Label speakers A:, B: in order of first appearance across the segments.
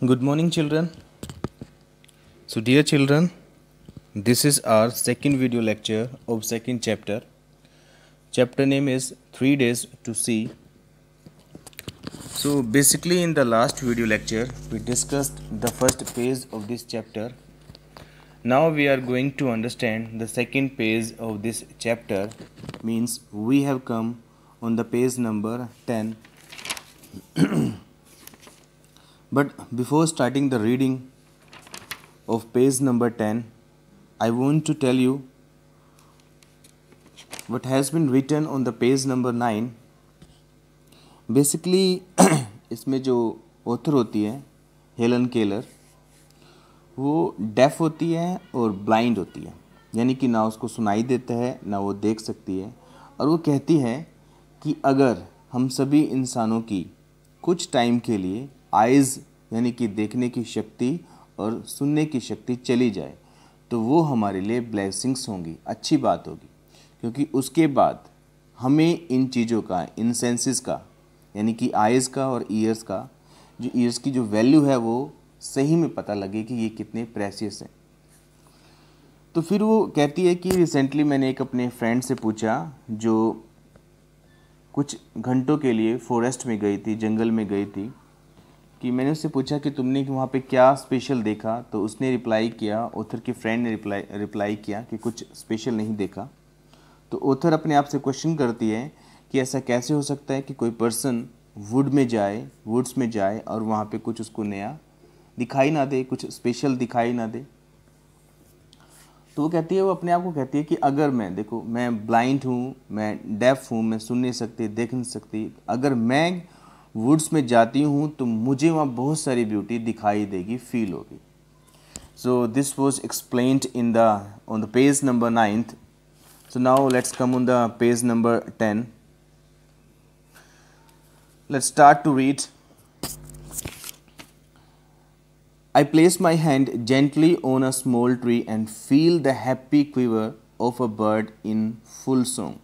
A: Good morning, children. So, dear children, this is our second video lecture of second chapter. Chapter name is 3 Days to See. So, basically, in the last video lecture, we discussed the first page of this chapter. Now, we are going to understand the second page of this chapter. Means we have come on the page number 10. But before starting the reading of page number 10, I want to tell you what has been written on the page number 9. Basically इसमें जो author होती है Helen Keller, वो def होती है और blind होती है, यानी कि ना उसको सुनाई देता है ना वो देख सकती है। और वो कहती है कि अगर हम सभी इंसानों की कुछ टाइम के लिए आइज़ यानी कि देखने की शक्ति और सुनने की शक्ति चली जाए तो वो हमारे लिए ब्लेसिंग्स होंगी, अच्छी बात होगी, क्योंकि उसके बाद हमें इन चीज़ों का, इन सेंसेस का, यानी कि आइज़ का और ईयर्स का, जो ईयर्स की जो वैल्यू है वो सही में पता लगे कि ये कितने प्रेशियस हैं। तो फिर वो कहती है कि रिसेंटली मैंने एक अपने फ्रेंड से पूछा जो कुछ घंटों के लिए फॉरेस्ट में गई थी, जंगल में गई थी, कि मैंने उससे पूछा कि तुमने वहाँ पे क्या स्पेशल देखा। तो उसने रिप्लाई किया, ऑथर के फ्रेंड ने रिप्लाई किया कि कुछ स्पेशल नहीं देखा। तो ऑथर अपने आप से क्वेश्चन करती है कि ऐसा कैसे हो सकता है कि कोई पर्सन वुड्स में जाए और वहाँ पे कुछ उसको नया दिखाई ना दे, कुछ स्पेशल दिखाई ना दे। तो वो कहती है, वो अपने आप को कहती है कि अगर मैं ब्लाइंड हूँ, मैं डेफ हूँ, मैं सुन नहीं सकती, देख नहीं सकती, अगर मैं वुड्स में जाती हूँ तो मुझे वहाँ बहुत सारी ब्यूटी दिखाई देगी, फील होगी। So this was explained on the page number 9th. So now let's come on the page number 10. Let's start to read. I place my hand gently on a small tree and feel the happy quiver of a bird in full song.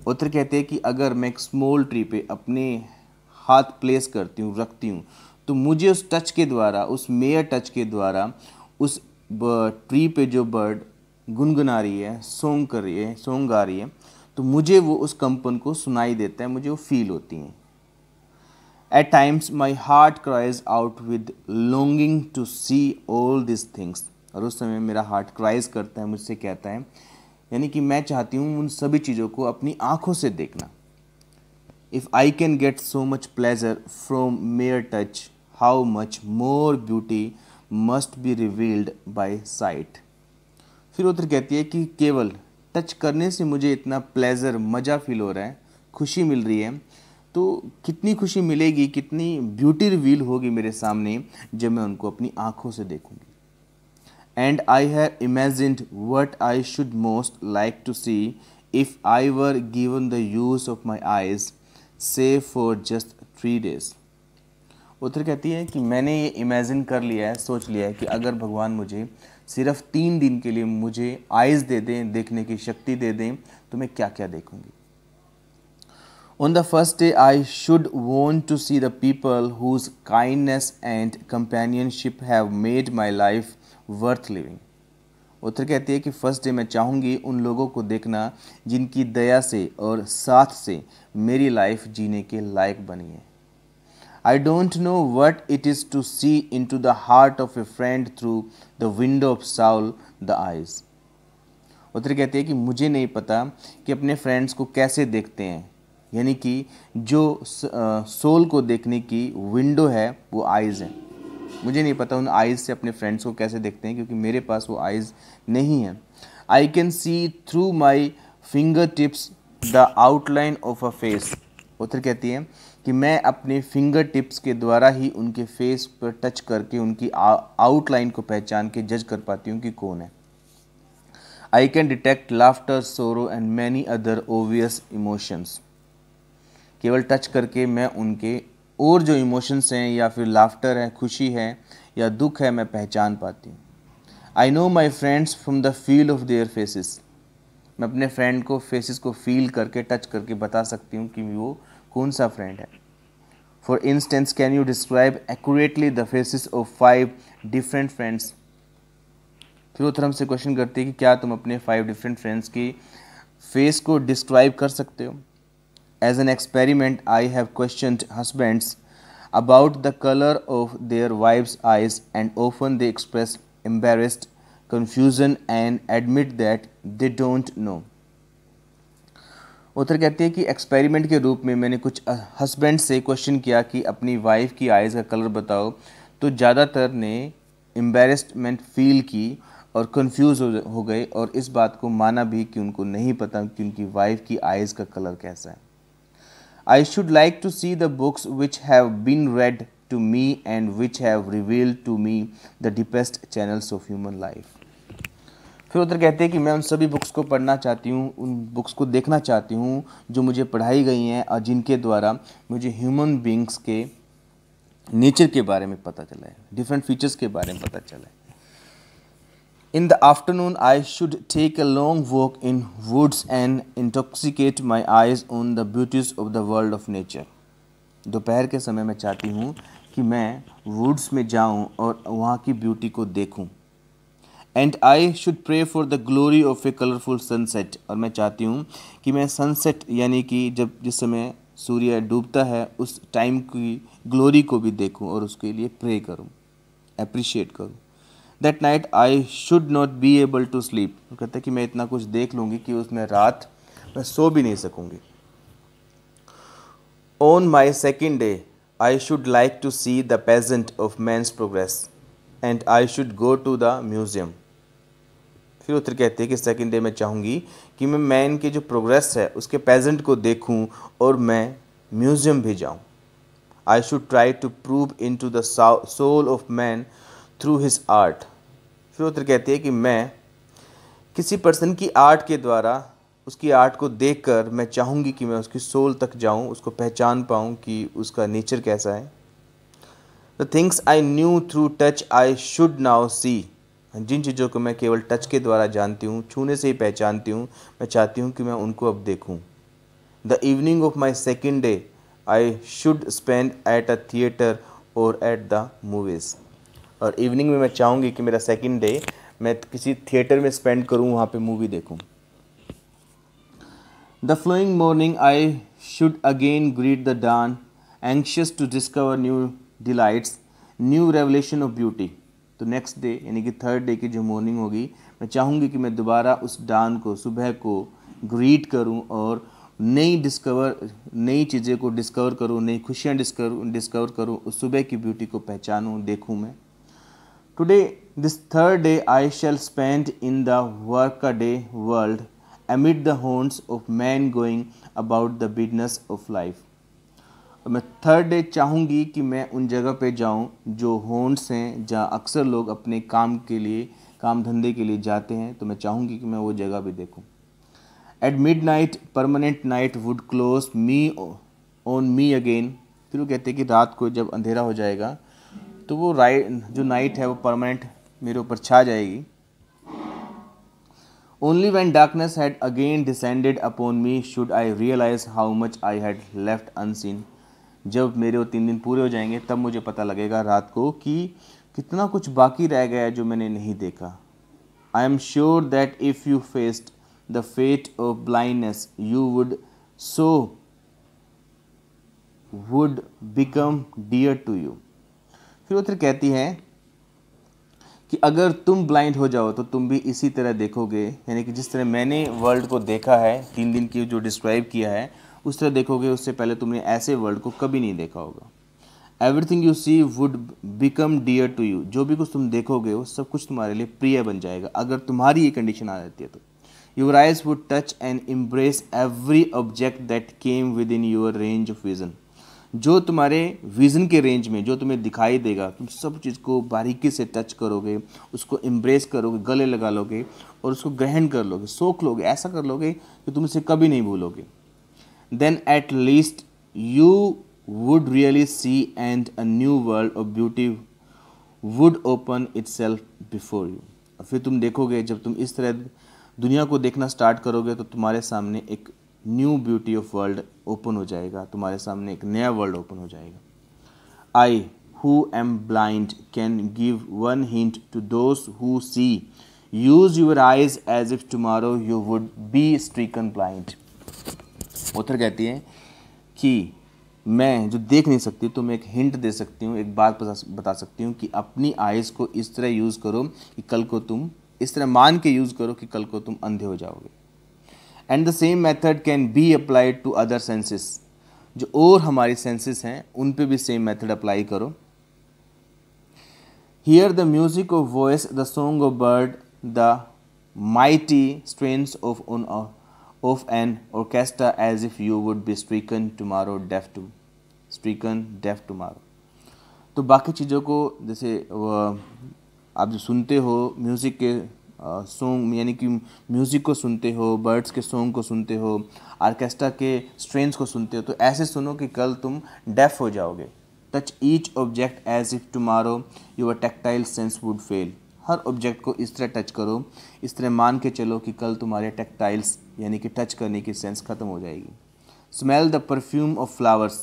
A: Author कहते हैं कि अगर मैं एक small tree पे अपने हाथ place करती हूँ, रखती हूँ, तो मुझे उस टच के द्वारा, उस मेयर टच के द्वारा उस ट्री पे जो बर्ड गुनगुना रही है, सॉन्ग कर रही है, सॉन्ग गा रही है, तो मुझे वो उस कंपन को सुनाई देता है, मुझे वो फील होती हैं। At times my heart cries out with longing to see all these things. और उस समय मेरा हार्ट क्राइज करता है, मुझसे कहता है, यानी कि मैं चाहती हूँ उन सभी चीज़ों को अपनी आँखों से देखना। If I can get so much pleasure from mere touch, how much more beauty must be revealed by sight. फिर उधर कहती है कि केवल टच करने से मुझे इतना प्लेजर, मज़ा फील हो रहा है, खुशी मिल रही है, तो कितनी खुशी मिलेगी, कितनी ब्यूटी रिवील होगी मेरे सामने जब मैं उनको अपनी आँखों से देखूंगी। And I have imagined what I should most like to see if I were given the use of my eyes say for just 3 days. उत्तर कहती है कि मैंने ये इमेजिन कर लिया है, सोच लिया है कि अगर भगवान मुझे सिर्फ 3 दिन के लिए मुझे आइज़ दे दें, देखने की शक्ति दे दें, तो मैं क्या क्या देखूंगी। On the first day, I should want to see the people whose kindness and companionship have made my life worth living. उत्तर कहती है कि फर्स्ट डे मैं चाहूँगी उन लोगों को देखना जिनकी दया से और साथ से मेरी लाइफ जीने के लायक बनी है। I don't know what it is to see into the heart of a friend through the window of soul, the eyes. उत्तर कहती है कि मुझे नहीं पता कि अपने फ्रेंड्स को कैसे देखते हैं, यानी कि जो सोल को देखने की विंडो है वो आइज़ है। मुझे नहीं पता उन आइज़ से अपने फ्रेंड्स को कैसे देखते हैं, क्योंकि मेरे पास वो आइज़ नहीं है। I can see through my fingertips the outline of a face. उत्तर कहती है कि मैं अपने फिंगर टिप्स के द्वारा ही उनके फेस पर टच करके उनकी आउटलाइन को पहचान के जज कर पाती हूँ कि कौन है। I can detect laughter, sorrow and many other obvious emotions. केवल टच करके मैं उनके और जो इमोशंस हैं, या फिर लाफ्टर है, खुशी है या दुख है, मैं पहचान पाती हूँ। I know my friends from the feel of their faces. मैं अपने फ्रेंड को फेसेस को फील करके, टच करके बता सकती हूँ कि वो कौन सा फ्रेंड है। For instance, can you describe accurately the faces of 5 different friends. फिर वो हमसे क्वेश्चन करती है कि क्या तुम अपने 5 डिफरेंट फ्रेंड्स की फेस को डिस्क्राइब कर सकते हो। As an experiment I have questioned husbands about the color of their wives' eyes, and often they express embarrassed confusion and admit that they don't know. उत्तर कहती है कि एक्सपेरिमेंट के रूप में मैंने कुछ हस्बैंड से क्वेश्चन किया कि अपनी वाइफ की आइज़ का कलर बताओ, तो ज़्यादातर ने एम्बेरसमेंट फील की और कंफ्यूज हो गए और इस बात को माना भी कि उनको नहीं पता कि उनकी वाइफ की आइज़ का कलर कैसा है। I should like to see the books which have been read to me and which have revealed to me the deepest channels of human life. फिर उत्तर कहते हैं कि मैं उन सभी बुक्स को पढ़ना चाहती हूँ, उन बुक्स को देखना चाहती हूँ जो मुझे पढ़ाई गई हैं और जिनके द्वारा मुझे ह्यूमन बींग्स के नेचर के बारे में पता चला है, डिफरेंट फीचर्स के बारे में पता चला है। In the afternoon, I should take a long walk in woods and intoxicate my eyes on the beauties of the world of nature. दोपहर के समय मैं चाहती हूँ कि मैं वुड्स में जाऊँ और वहाँ की ब्यूटी को देखूँ। And I should pray for the glory of a colorful sunset. और मैं चाहती हूँ कि मैं सनसेट यानी कि जिस समय सूर्य डूबता है उस टाइम की ग्लोरी को भी देखूँ और उसके लिए प्रे करूँ, अप्रिशिएट करूँ। That night I should not be able to sleep. वो कहते हैं कि मैं इतना कुछ देख लूँगी कि उसमें रात मैं सो भी नहीं सकूँगी। On my second day, I should like to see the pageant of man's progress, and I should go to the museum. फिर उत्तर कहते हैं कि सेकंड डे में चाहूँगी कि मैं मैन के जो प्रोग्रेस है उसके पेजेंट को देखूँ और मैं म्यूज़ियम भी जाऊँ। I should try to prove into the soul of man through his art. फिर उत्तर कहती है कि मैं किसी पर्सन की आर्ट के द्वारा उसकी आर्ट को देखकर मैं चाहूँगी कि मैं उसकी सोल तक जाऊँ, उसको पहचान पाऊँ कि उसका नेचर कैसा है। The things I knew through touch I should now see. जिन चीज़ों को मैं केवल टच के द्वारा जानती हूँ, छूने से ही पहचानती हूँ, मैं चाहती हूँ कि मैं उनको अब देखूँ। The evening of my second day I should spend at a theatre और एट द मूवीज़। और इवनिंग में मैं चाहूँगी कि मेरा सेकंड डे मैं किसी थिएटर में स्पेंड करूँ, वहाँ पे मूवी देखूँ। The following morning I should again greet the dawn, anxious to discover new delights, new revelation of beauty. तो नेक्स्ट डे यानी कि थर्ड डे की जो मॉर्निंग होगी, मैं चाहूँगी कि मैं दोबारा उस डॉन को, सुबह को ग्रीट करूँ और नई चीज़ें को डिस्कवर करूँ, नई खुशियाँ डिस्कवर करूँ, उस सुबह की ब्यूटी को पहचानूँ, देखूँ मैं। Today, this third day, I shall spend in the workaday world amid the haunts of man going about the business of life. और मैं थर्ड डे चाहूँगी कि मैं उन जगह पे जाऊँ जो होंड्स हैं, जहाँ अक्सर लोग अपने काम के लिए, काम धंधे के लिए जाते हैं, तो मैं चाहूँगी कि मैं वो जगह भी देखूँ। At midnight, permanent night would close me on me again. फिर वो कहते हैं कि रात को जब अंधेरा हो जाएगा तो वो जो नाइट है वो परमानेंट मेरे ऊपर छा जाएगी। Only when darkness had again descended upon me should I realise how much I had left unseen. जब मेरे वो 3 दिन पूरे हो जाएंगे तब मुझे पता लगेगा रात को कि कितना कुछ बाकी रह गया है जो मैंने नहीं देखा। I am sure that if you faced the fate of blindness you would become dear to you. फिर उत्तर कहती है कि अगर तुम ब्लाइंड हो जाओ तो तुम भी इसी तरह देखोगे, यानी कि जिस तरह मैंने वर्ल्ड को देखा है 3 दिन की जो डिस्क्राइब किया है उस तरह देखोगे। उससे पहले तुमने ऐसे वर्ल्ड को कभी नहीं देखा होगा। Everything you see would become dear to you. जो भी कुछ तुम देखोगे वो सब कुछ तुम्हारे लिए प्रिय बन जाएगा अगर तुम्हारी ये कंडीशन आ जाती है तो। Your eyes would touch and embrace every object that came with in your range of vision. जो तुम्हारे विज़न के रेंज में जो तुम्हें दिखाई देगा तुम सब चीज़ को बारीकी से टच करोगे, उसको एम्ब्रेस करोगे, गले लगा लोगे और उसको ग्रहण कर लोगे, सोख लोगे, ऐसा कर लोगे कि तुम इसे कभी नहीं भूलोगे। Then at least you would really see and a new world of beauty would open itself before you. और फिर तुम देखोगे, जब तुम इस तरह दुनिया को देखना स्टार्ट करोगे तो तुम्हारे सामने एक new beauty of world open हो जाएगा, तुम्हारे सामने एक नया वर्ल्ड ओपन हो जाएगा। I, who am blind, can give one hint to those who see. Use your eyes as if tomorrow you would be stricken blind. Author कहती है कि मैं जो देख नहीं सकती तो मैं एक हिंट दे सकती हूँ, एक बात बता सकती हूँ कि अपनी आइज़ को इस तरह यूज़ करो कि कल को तुम इस तरह मान के यूज़ करो कि कल को तुम अंधे हो जाओगे. And the same method can be applied to other senses. जो और हमारी सेंसेस हैं उन पे भी सेम मेथड अप्लाई करो. Hear the music of voice, the song of bird, the mighty strains of an orchestra as if you would be stricken deaf tomorrow. तो बाकी चीज़ों को जैसे आप जो सुनते हो म्यूज़िक के सॉन्ग, यानी कि म्यूज़िक को सुनते हो, बर्ड्स के सॉन्ग को सुनते हो, आर्केस्ट्रा के स्ट्रेन्स को सुनते हो, तो ऐसे सुनो कि कल तुम डेफ हो जाओगे. Touch each object as if tomorrow your tactile sense would fail. हर ऑब्जेक्ट को इस तरह टच करो, इस तरह मान के चलो कि कल तुम्हारे टैक्टाइल्स यानी कि टच करने की सेंस ख़त्म हो जाएगी. Smell the perfume of flowers,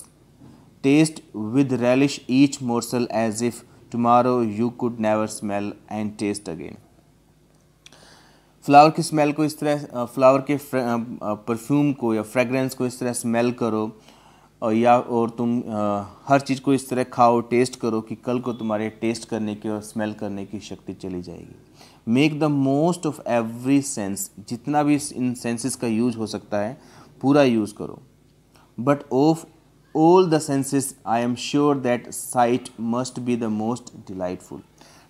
A: taste with relish each morsel as if tomorrow you could never smell and taste again. Flower की स्मेल को इस तरह, फ्लावर के परफ्यूम को या फ्रेगरेंस को इस तरह स्मेल करो और तुम हर चीज़ को इस तरह खाओ, टेस्ट करो कि कल को तुम्हारे टेस्ट करने की और स्मेल करने की शक्ति चली जाएगी. Make the most of every sense. जितना भी इन सेंसेस का यूज हो सकता है पूरा यूज़ करो. But of all the senses I am sure that site must be the most delightful.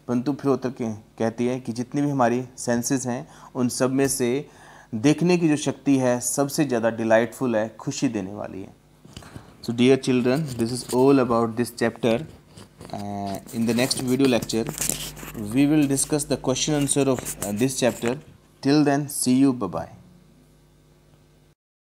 A: परंतु फिर उत्तर कहती है कि जितनी भी हमारी सेंसेस हैं उन सब में से देखने की जो शक्ति है सबसे ज़्यादा डिलाइटफुल है, खुशी देने वाली है. So dear children, this is all about this chapter. In the next video lecture, we will discuss the question answer of this chapter. Till then, see you. Bye bye.